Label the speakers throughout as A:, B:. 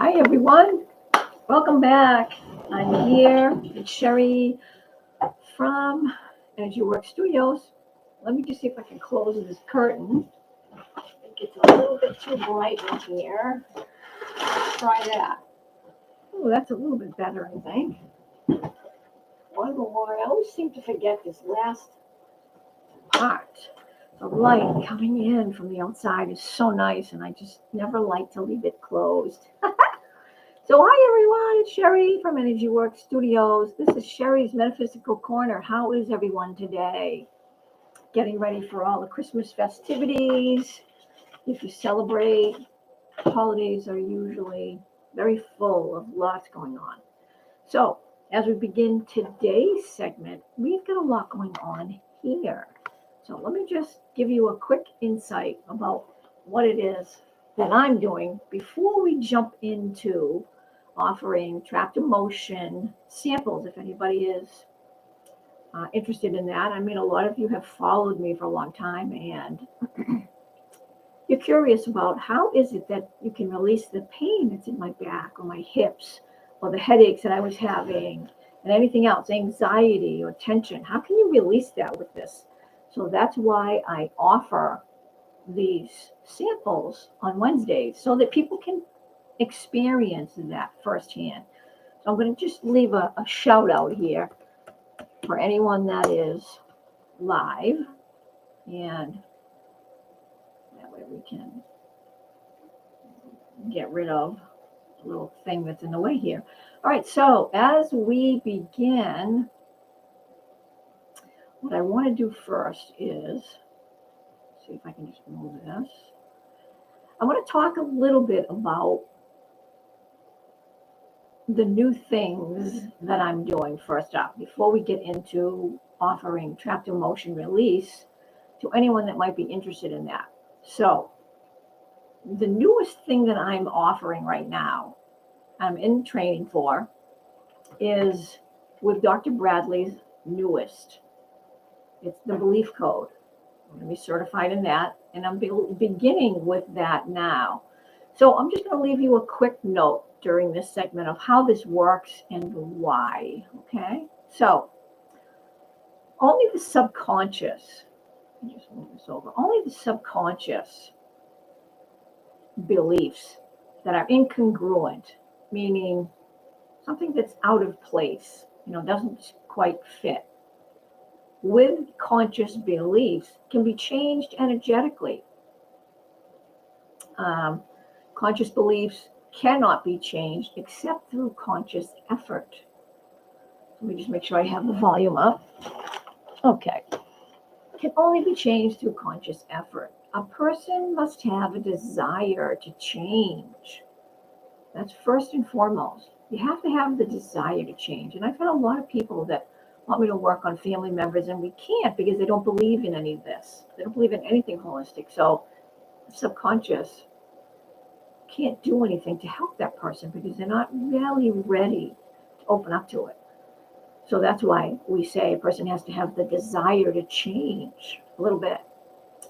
A: Hi, everyone. Welcome back. I'm here. It's Sherry from Energy Work Studios. Let me just see if I can close this curtain. It gets a little bit too bright in here. Try that. Oh, that's a little bit better, I think. Wonder why I always seem to forget this last part. The light coming in from the outside is so nice, and I just never like to leave it closed. So hi everyone, it's Sherry from Energy Work Studios. This is Sherry's Metaphysical Corner. How is everyone today? Getting ready for all the Christmas festivities. If you celebrate, holidays are usually very full of lots going on. So as we begin today's segment, we've got a lot going on here. So let me just give you a quick insight about what it is that I'm doing before we jump into offering trapped emotion samples, if anybody is interested in that. I mean, a lot of you have followed me for a long time, and you're curious about how is it that you can release the pain that's in my back or my hips or the headaches that I was having and anything else, anxiety or tension. How can you release that with this? So that's why I offer these samples on Wednesdays so that people can experience that firsthand. So I'm going to just leave a shout out here for anyone that is live, and that way we can get rid of the little thing that's in the way here. All right, so as we begin, what I want to do first is see if I can just move this. I want to talk a little bit about the new things that I'm doing first up before we get into offering trapped emotion release to anyone that might be interested in that. So the newest thing that I'm offering right now, I'm in training for, is with Dr. Bradley's newest. It's the belief code. I'm going to be certified in that, and I'm beginning with that now. So I'm just going to leave you a quick note during this segment of how this works and why, okay? So only the subconscious, just move this over, only the subconscious beliefs that are incongruent, meaning something that's out of place, doesn't quite fit, with conscious beliefs can be changed energetically. Conscious beliefs cannot be changed except through conscious effort. Let me just make sure I have the volume up. Okay. Can only be changed through conscious effort. A person must have a desire to change. That's first and foremost. You have to have the desire to change. And I've had a lot of people that want me to work on family members, and we can't because they don't believe in any of this. They don't believe in anything holistic. So the subconscious can't do anything to help that person because they're not really ready to open up to it. So that's why we say a person has to have the desire to change a little bit.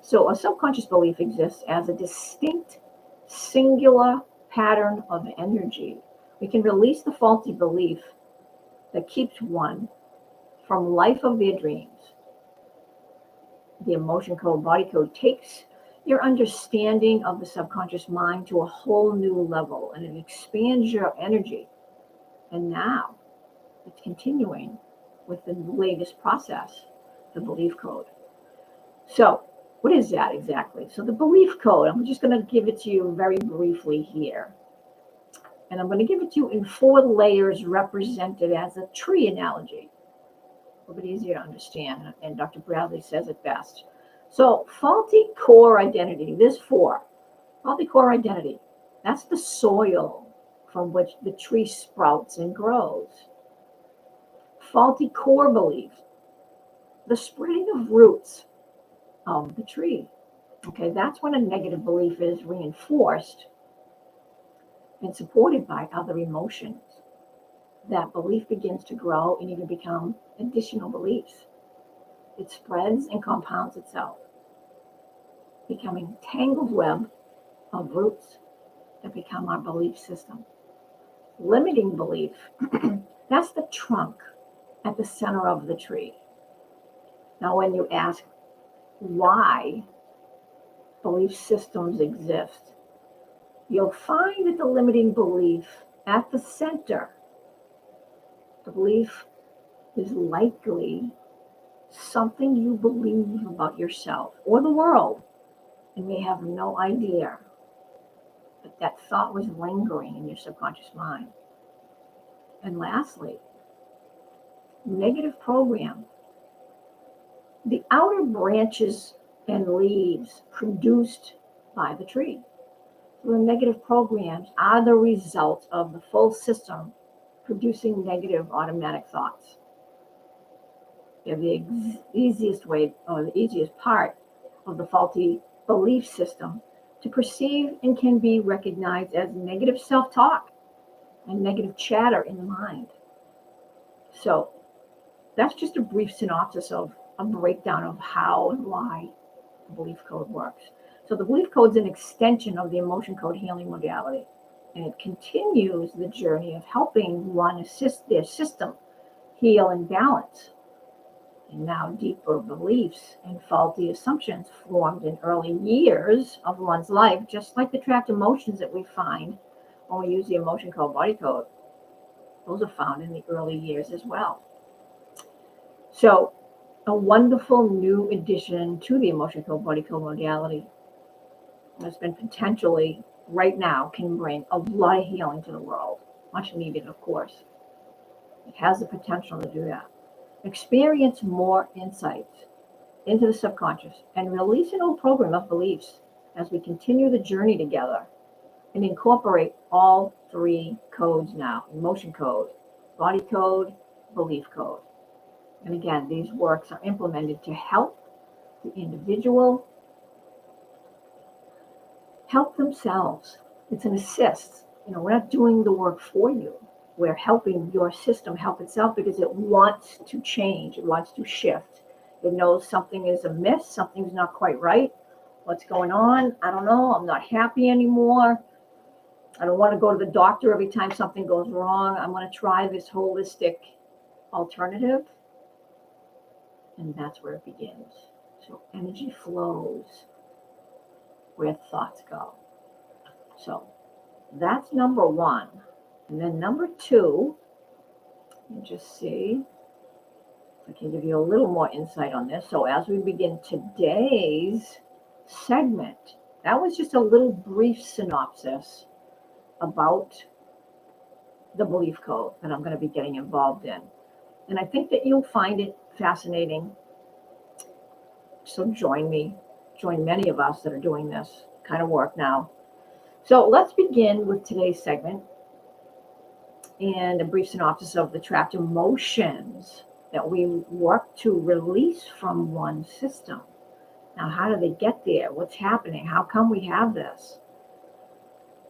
A: So a subconscious belief exists as a distinct, singular pattern of energy. We can release the faulty belief that keeps one from life of their dreams. The emotion code, body code takes your understanding of the subconscious mind to a whole new level, and it expands your energy. And now it's continuing with the latest process, the belief code. So what is that exactly? So the belief code, I'm just going to give it to you very briefly here. And I'm going to give it to you in 4 layers represented as a tree analogy. A little bit easier to understand, and Dr. Bradley says it best. So faulty core identity, this 4, faulty core identity, that's the soil from which the tree sprouts and grows. Faulty core belief, the spreading of roots of the tree. Okay, that's when a negative belief is reinforced and supported by other emotions. That belief begins to grow and even become additional beliefs. It spreads and compounds itself, becoming a tangled web of roots that become our belief system. Limiting belief, that's the trunk at the center of the tree. Now, when you ask why belief systems exist, you'll find that the limiting belief at the center, the belief is likely something you believe about yourself or the world and may have no idea that that thought was lingering in your subconscious mind. And lastly, negative program. The outer branches and leaves produced by the tree. So the negative programs are the result of the full system producing negative automatic thoughts. The easiest way, or the easiest part of the faulty belief system to perceive and can be recognized as negative self-talk and negative chatter in the mind. So that's just a brief synopsis of a breakdown of how and why the belief code works. So the belief code is an extension of the emotion code healing modality, and it continues the journey of helping one assist their system heal and balance. And now deeper beliefs and faulty assumptions formed in early years of one's life, just like the trapped emotions that we find when we use the emotion code body code, those are found in the early years as well. So a wonderful new addition to the emotion code body code modality has been potentially right now can bring a lot of healing to the world, much needed, of course. It has the potential to do that. Experience more insights into the subconscious and release an old program of beliefs as we continue the journey together and incorporate all three codes now: emotion code, body code, belief code. And again, these works are implemented to help the individual help themselves. It's an assist. We're not doing the work for you. We're helping your system help itself because it wants to change. It wants to shift. It knows something is amiss. Something's not quite right. What's going on? I don't know. I'm not happy anymore. I don't want to go to the doctor every time something goes wrong. I'm going to try this holistic alternative. And that's where it begins. So energy flows where thoughts go. So that's number one. And then number two, let me just see if I can give you a little more insight on this. So as we begin today's segment, that was just a little brief synopsis about the belief code that I'm going to be getting involved in. And I think that you'll find it fascinating. So join me, join many of us that are doing this kind of work now. So let's begin with today's segment and a brief synopsis of the trapped emotions that we work to release from one system. Now, how do they get there? What's happening? How come we have this?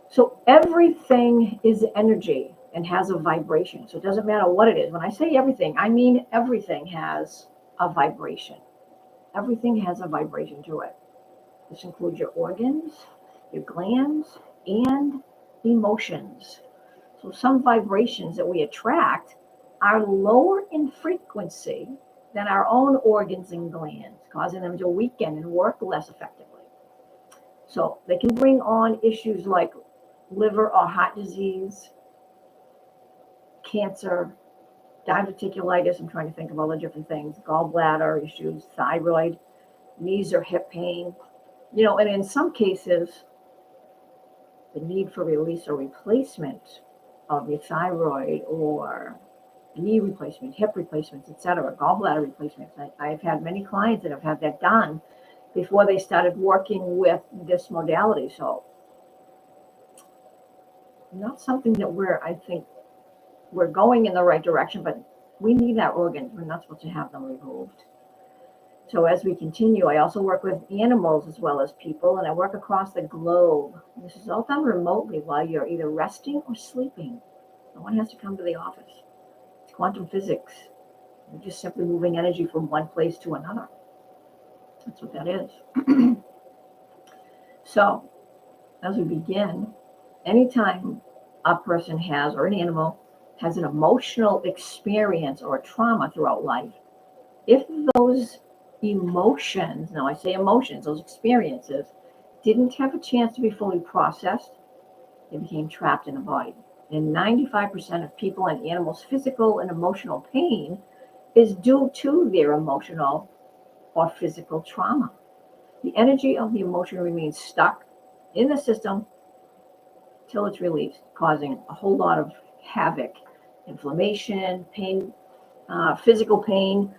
A: So everything is energy and has a vibration. So it doesn't matter what it is. When I say everything, I mean everything has a vibration. Everything has a vibration to it. This includes your organs, your glands, and emotions. So some vibrations that we attract are lower in frequency than our own organs and glands, causing them to weaken and work less effectively. So they can bring on issues like liver or heart disease, cancer, diverticulitis, I'm trying to think of all the different things, gallbladder issues, thyroid, knees or hip pain, and in some cases, the need for release or replacement of your thyroid or knee replacement, hip replacements, etc., gallbladder replacements. I've had many clients that have had that done before they started working with this modality. So not something that I think we're going in the right direction, but we need our organs. We're not supposed to have them removed. So as we continue, I also work with animals as well as people, and I work across the globe. This is all done remotely while you're either resting or sleeping. No one has to come to the office. It's quantum physics. You're just simply moving energy from one place to another. That's what that is. So as we begin, anytime a person has, or an animal has an emotional experience or a trauma throughout life, if those emotions, now I say emotions, those experiences, didn't have a chance to be fully processed, they became trapped in the body. And 95% of people and animals' physical and emotional pain is due to their emotional or physical trauma. The energy of the emotion remains stuck in the system till it's released, causing a whole lot of havoc, inflammation, pain, physical pain,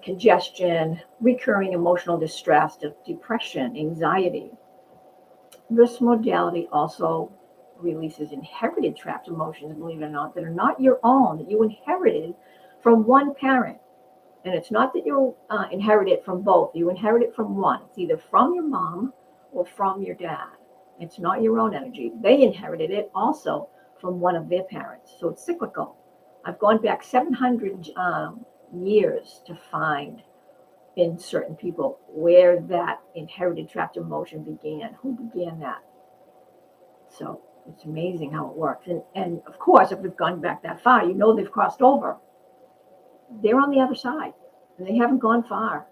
A: congestion, recurring emotional distress, depression, anxiety. This modality also releases inherited trapped emotions, believe it or not, that are not your own, that you inherited from one parent. And it's not that you inherit it from both. You inherit it from one. It's either from your mom or from your dad. It's not your own energy. They inherited it also from one of their parents. So it's cyclical. I've gone back 700 years to find in certain people where that inherited trapped emotion began, who began that. So it's amazing how it works. And of course, if we've gone back that far, you know they've crossed over. They're on the other side, and they haven't gone far.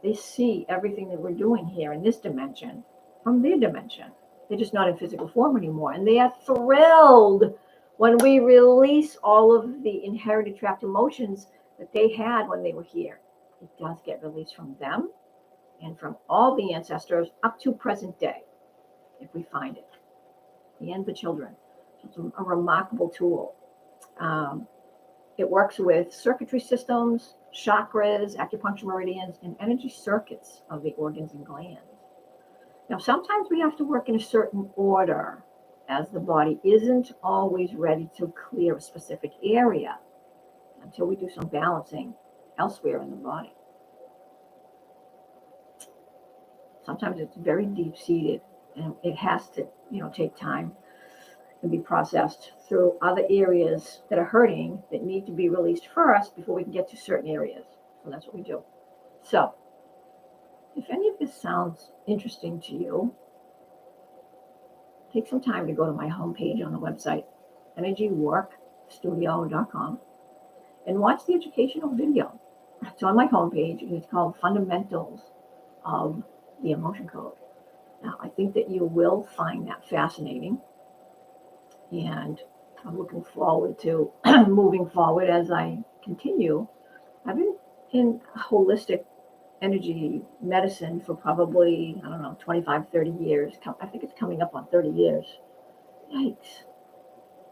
A: They see everything that we're doing here in this dimension from their dimension. They're just not in physical form anymore. And they are thrilled when we release all of the inherited trapped emotions that they had when they were here. It does get released from them and from all the ancestors up to present day, if we find it, and the children. It's a remarkable tool. It works with circuitry systems, chakras, acupuncture meridians, and energy circuits of the organs and glands. Now, sometimes we have to work in a certain order, as the body isn't always ready to clear a specific area until we do some balancing elsewhere in the body. Sometimes it's very deep-seated, and it has to, take time and be processed through other areas that are hurting that need to be released first before we can get to certain areas. So that's what we do. So if any of this sounds interesting to you, take some time to go to my homepage on the website, energyworkstudio.com, and watch the educational video. It's on my homepage, and it's called Fundamentals of the Emotion Code. Now, I think that you will find that fascinating, and I'm looking forward to moving forward as I continue. I've been in holistic energy medicine for probably, 25, 30 years. I think it's coming up on 30 years. Yikes.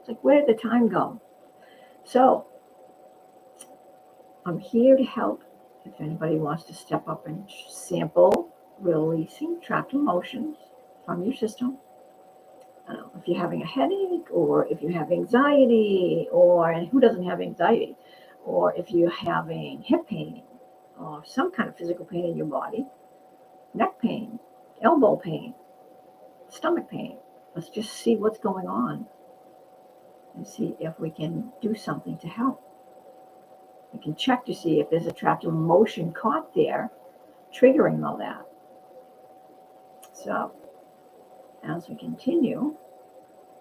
A: It's like, where did the time go? So I'm here to help if anybody wants to step up and sample releasing trapped emotions from your system. If you're having a headache, or if you have anxiety, and who doesn't have anxiety, or if you're having hip pain or some kind of physical pain in your body, neck pain, elbow pain, stomach pain, let's just see what's going on and see if we can do something to help. We can check to see if there's a trapped emotion caught there, triggering all that. So as we continue,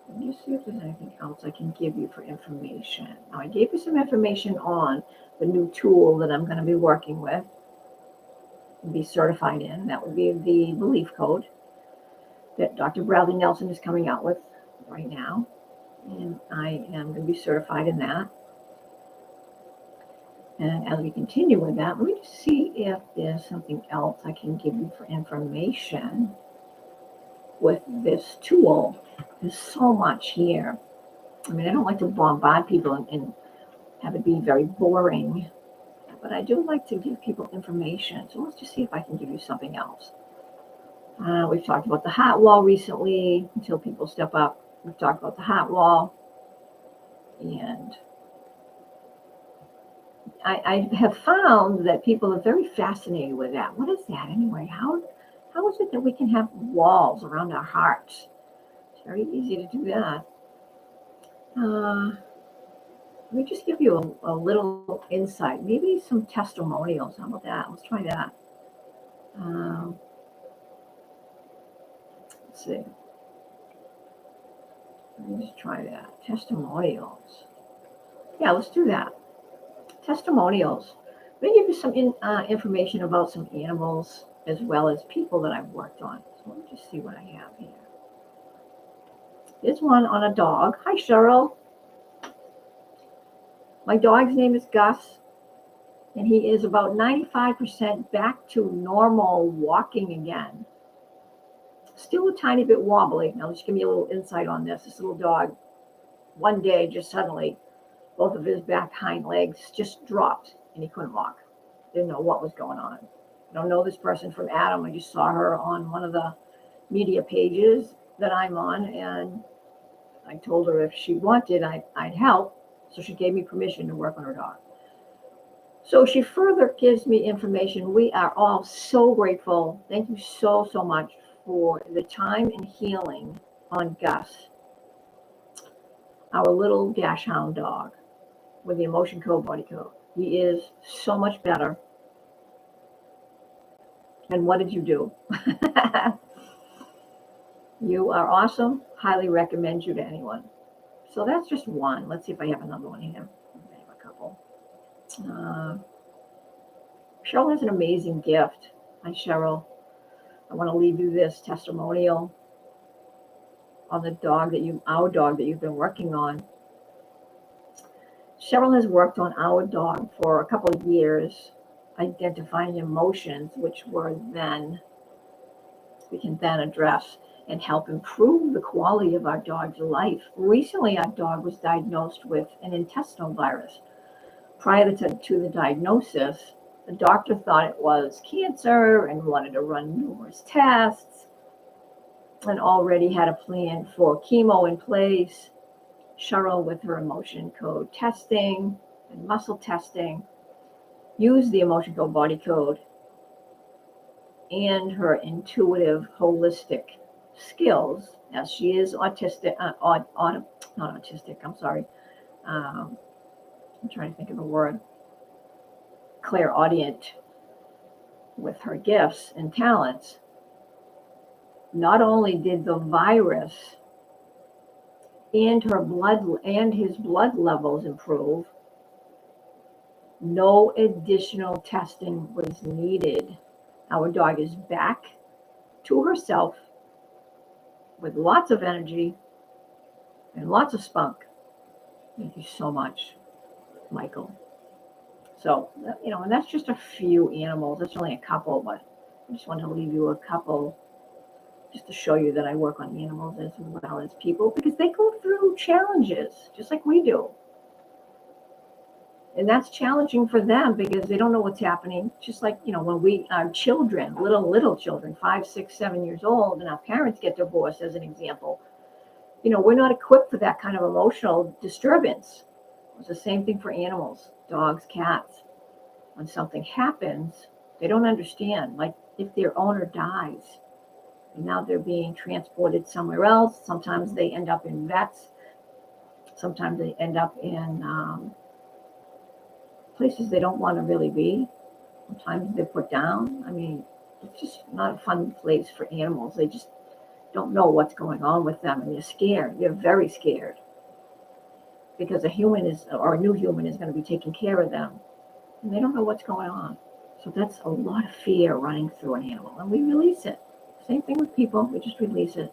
A: let me see if there's anything else I can give you for information. Now, I gave you some information on the new tool that I'm going to be working with and be certified in. That would be the belief code that Dr. Bradley Nelson is coming out with right now. And I am going to be certified in that. And as we continue with that, let me just see if there's something else I can give you for information with this tool. There's so much here. I mean, I don't like to bombard people and have it be very boring, but I do like to give people information. So let's just see if I can give you something else. We've talked about the heart wall recently until people step up. We've talked about the heart wall, and I have found that people are very fascinated with that. What is that anyway? How is it that we can have walls around our hearts? It's very easy to do that. Let me just give you a little insight, maybe some testimonials. How about that? Let's try that. Let's see. Let me just try that. Testimonials. Yeah, let's do that. Testimonials. Let me give you some information about some animals as well as people that I've worked on. So let me just see what I have here. Here's one on a dog. Hi, Cheryl. My dog's name is Gus, and he is about 95% back to normal walking again. Still a tiny bit wobbly. Now, just give me a little insight on this. This little dog, one day, just suddenly, both of his back hind legs just dropped, and he couldn't walk. Didn't know what was going on. I don't know this person from Adam. I just saw her on one of the media pages that I'm on, and I told her if she wanted, I'd help. So she gave me permission to work on her dog. So she further gives me information. We are all so grateful. Thank you so, so much for the time and healing on Gus, our little dash hound dog with the emotion code body code. He is so much better. And what did you do? You are awesome. Highly recommend you to anyone. So that's just one. Let's see if I have another one here. I have a couple. Cheryl has an amazing gift. Hi, Cheryl. I want to leave you this testimonial on our dog that you've been working on. Cheryl has worked on our dog for a couple of years, identifying emotions, which we can then address and help improve the quality of our dog's life. Recently, our dog was diagnosed with an intestinal virus. Prior to the diagnosis, the doctor thought it was cancer and wanted to run numerous tests and already had a plan for chemo in place. Cheryl, with her emotion code testing and muscle testing, used the emotion code body code and her intuitive holistic skills, as she is autistic, not autistic, I'm sorry. I'm trying to think of the word, clairaudient, with her gifts and talents. Not only did the virus and his blood levels improve, no additional testing was needed. Our dog is back to herself with lots of energy and lots of spunk. Thank you so much, Michael. So, and that's just a few animals. That's only a couple, but I just wanted to leave you a couple just to show you that I work on animals as well as people, because they go through challenges just like we do. And that's challenging for them because they don't know what's happening. Just like, when we are children, little children, 5, 6, 7 years old, and our parents get divorced, as an example, we're not equipped for that kind of emotional disturbance. It's the same thing for animals, dogs, cats. When something happens, they don't understand. Like if their owner dies, and now they're being transported somewhere else. Sometimes they end up in vets. Sometimes they end up in places they don't want to really be. Sometimes they're put down. I mean, it's just not a fun place for animals. They just don't know what's going on with them, and they're scared. They're very scared because a new human is going to be taking care of them, and they don't know what's going on. So that's a lot of fear running through an animal, and we release it. Same thing with people. We just release it.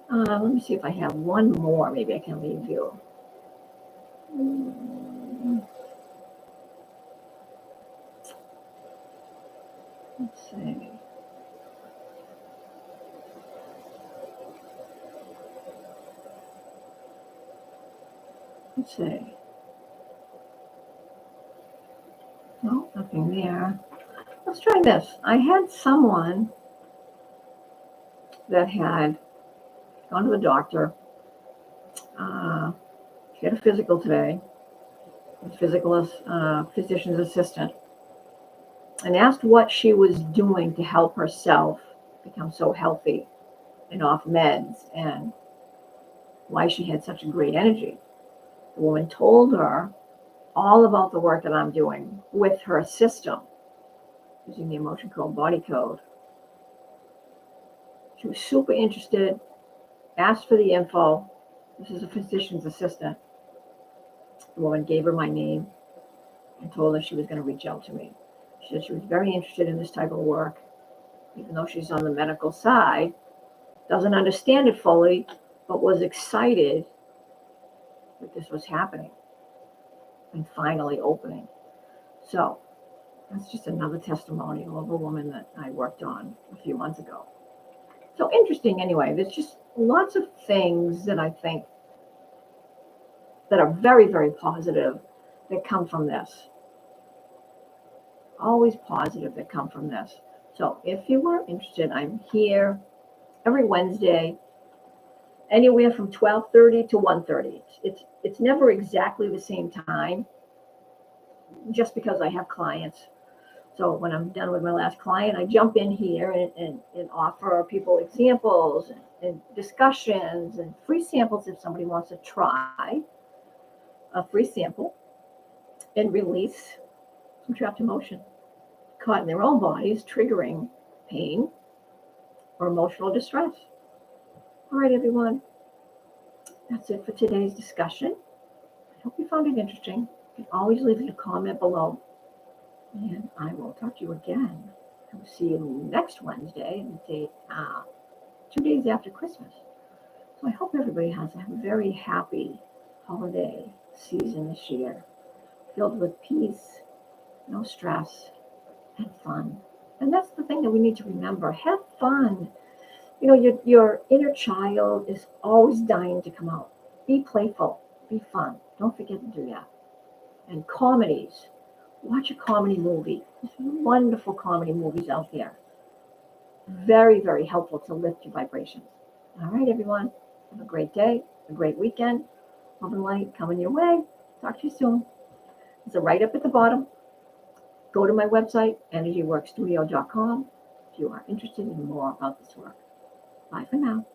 A: Let me see if I have one more. Maybe I can leave you. Let's see. Let's see. No, nothing there. Let's try this. I had someone that had gone to the doctor. She had a physical today, physician's assistant, and asked what she was doing to help herself become so healthy and off meds, and why she had such a great energy. The woman told her all about the work that I'm doing with her system, using the emotion code body code. She was super interested, asked for the info, This is a physician's assistant. The woman gave her my name and told her she was going to reach out to me. She said she was very interested in this type of work, even though she's on the medical side, doesn't understand it fully, but was excited that this was happening and finally opening. So that's just another testimonial of a woman that I worked on a few months ago. So interesting anyway. There's just lots of things that I think that are very, very positive that come from this. Always positive that come from this. So if you are interested, I'm here every Wednesday, anywhere from 12:30 to 1:30. It's never exactly the same time, just because I have clients. So when I'm done with my last client, I jump in here and offer people examples and discussions and free samples if somebody wants to try a free sample and release some trapped emotion caught in their own bodies, triggering pain or emotional distress. All right, everyone. That's it for today's discussion. I hope you found it interesting. You can always leave a comment below. And I will talk to you again. I will see you next Wednesday, the day, 2 days after Christmas. So I hope everybody has a very happy holiday season this year, filled with peace, no stress, and fun. And that's the thing that we need to remember. Have fun. You know, your inner child is always dying to come out. Be playful. Be fun. Don't forget to do that. And comedies. Watch a comedy movie. There's wonderful comedy movies out there. Very, very helpful to lift your vibrations. All right, everyone. Have a great day, a great weekend. Love and light coming your way. Talk to you soon. It's a right up at the bottom. Go to my website, energyworkstudio.com, if you are interested in more about this work. Bye for now.